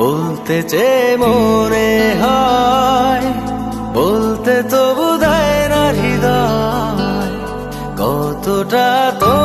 বলতে চেয়ে মনে হয়, বলতে তো বোধহয় না হৃদয় কতটা তো